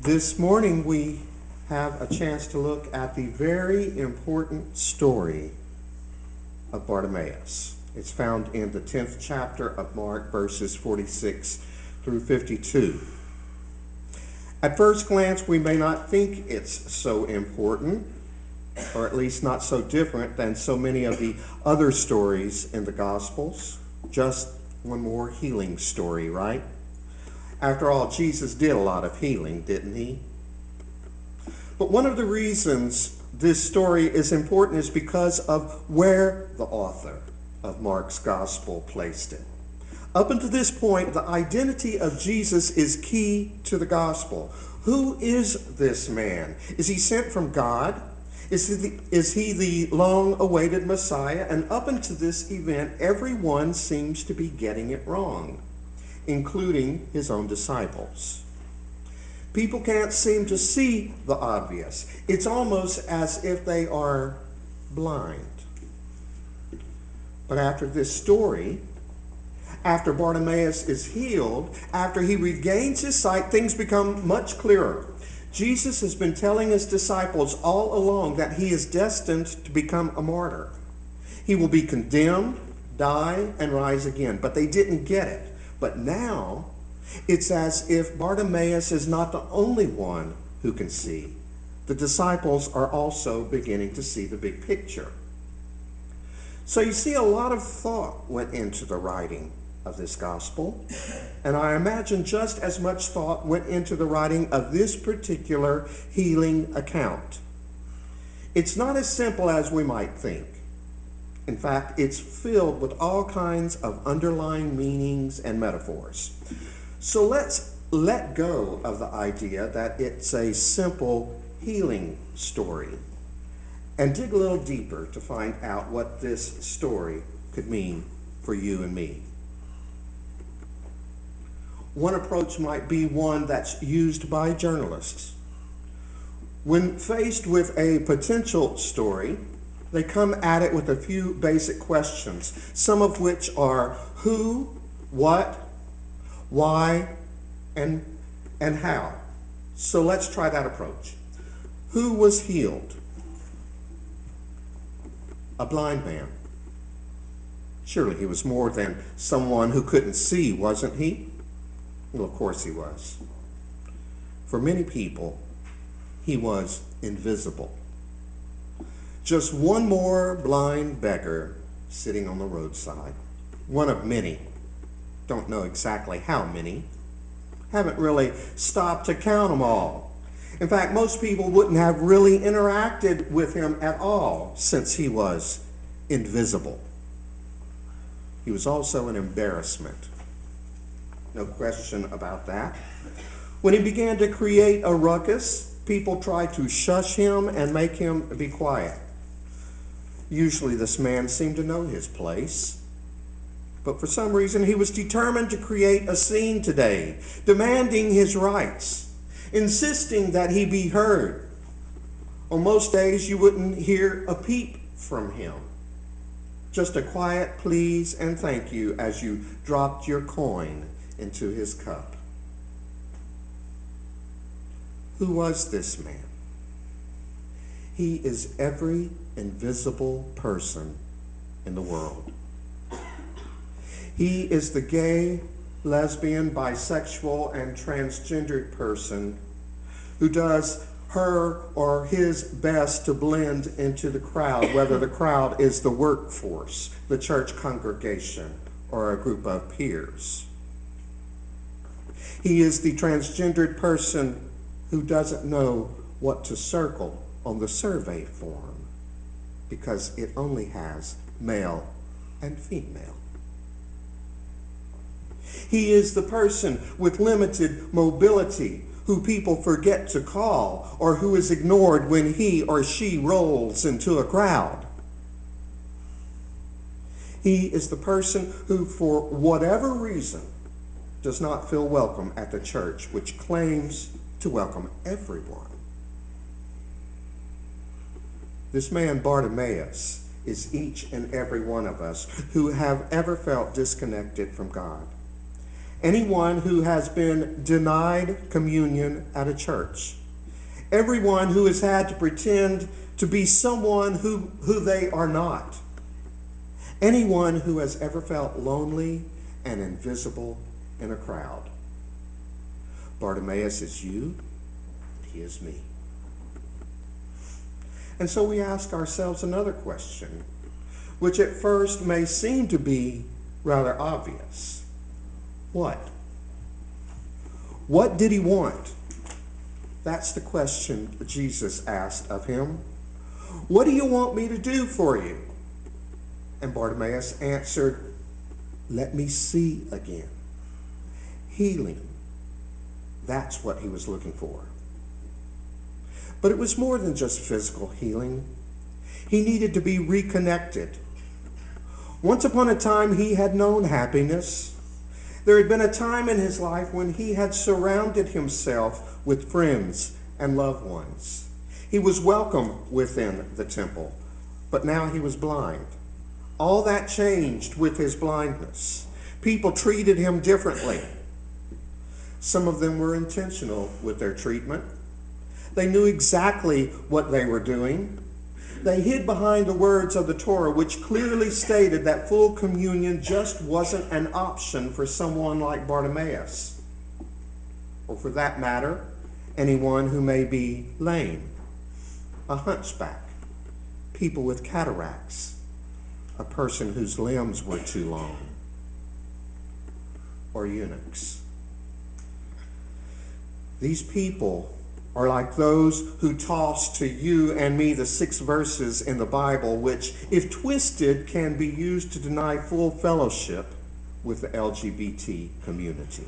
This morning we have a chance to look at the very important story of Bartimaeus. It's found in the 10th chapter of Mark, verses 46 through 52. At first glance, we may not think it's so important, or at least not so different than so many of the other stories in the Gospels. Just one more healing story, right? After all, Jesus did a lot of healing, didn't he? But one of the reasons this story is important is because of where the author of Mark's Gospel placed it. Up until this point, the identity of Jesus is key to the Gospel. Who is this man? Is he sent from God? Is he the long-awaited Messiah? And up until this event, everyone seems to be getting it wrong, including his own disciples. People can't seem to see the obvious. It's almost as if they are blind. But after this story, after Bartimaeus is healed, after he regains his sight, things become much clearer. Jesus has been telling his disciples all along that he is destined to become a martyr. He will be condemned, die, and rise again. But they didn't get it. But now, it's as if Bartimaeus is not the only one who can see. The disciples are also beginning to see the big picture. So you see, a lot of thought went into the writing of this gospel, and I imagine just as much thought went into the writing of this particular healing account. It's not as simple as we might think. In fact, it's filled with all kinds of underlying meanings and metaphors. So let's let go of the idea that it's a simple healing story and dig a little deeper to find out what this story could mean for you and me. One approach might be one that's used by journalists. When faced with a potential story, they come at it with a few basic questions, some of which are who, what, why, and how. So let's try that approach. Who was healed? A blind man. Surely he was more than someone who couldn't see, wasn't he? Well, of course he was. For many people, he was invisible. Just one more blind beggar sitting on the roadside. One of many. Don't know exactly how many. Haven't really stopped to count them all. In fact, most people wouldn't have really interacted with him at all since he was invisible. He was also an embarrassment. No question about that. When he began to create a ruckus, people tried to shush him and make him be quiet. Usually this man seemed to know his place. But for some reason, he was determined to create a scene today, demanding his rights, insisting that he be heard. On most days, you wouldn't hear a peep from him. Just a quiet please and thank you as you dropped your coin into his cup. Who was this man? He is every invisible person in the world. He is the gay, lesbian, bisexual, and transgendered person who does her or his best to blend into the crowd, whether the crowd is the workforce, the church congregation, or a group of peers. He is the transgendered person who doesn't know what to circle on the survey form because it only has male and female. He is the person with limited mobility who people forget to call or who is ignored when he or she rolls into a crowd. He is the person who, for whatever reason, does not feel welcome at the church, which claims to welcome everyone. This man, Bartimaeus, is each and every one of us who have ever felt disconnected from God. anyone who has been denied communion at a church, everyone who has had to pretend to be someone who they are not, anyone who has ever felt lonely and invisible in a crowd. Bartimaeus is you, and he is me. And so we ask ourselves another question, which at first may seem to be rather obvious. What? What did he want? That's the question Jesus asked of him. What do you want me to do for you? And Bartimaeus answered, let me see again. Healing. That's what he was looking for. But it was more than just physical healing. He needed to be reconnected. Once upon a time, he had known happiness. There had been a time in his life when he had surrounded himself with friends and loved ones. He was welcome within the temple, but now he was blind. All that changed with his blindness. People treated him differently. Some of them were intentional with their treatment. They knew exactly what they were doing. They hid behind the words of the Torah, which clearly stated that full communion just wasn't an option for someone like Bartimaeus, or for that matter, anyone who may be lame, a hunchback, people with cataracts, a person whose limbs were too long, or eunuchs. These people are like those who toss to you and me the 6 verses in the Bible, which, if twisted, can be used to deny full fellowship with the LGBT community.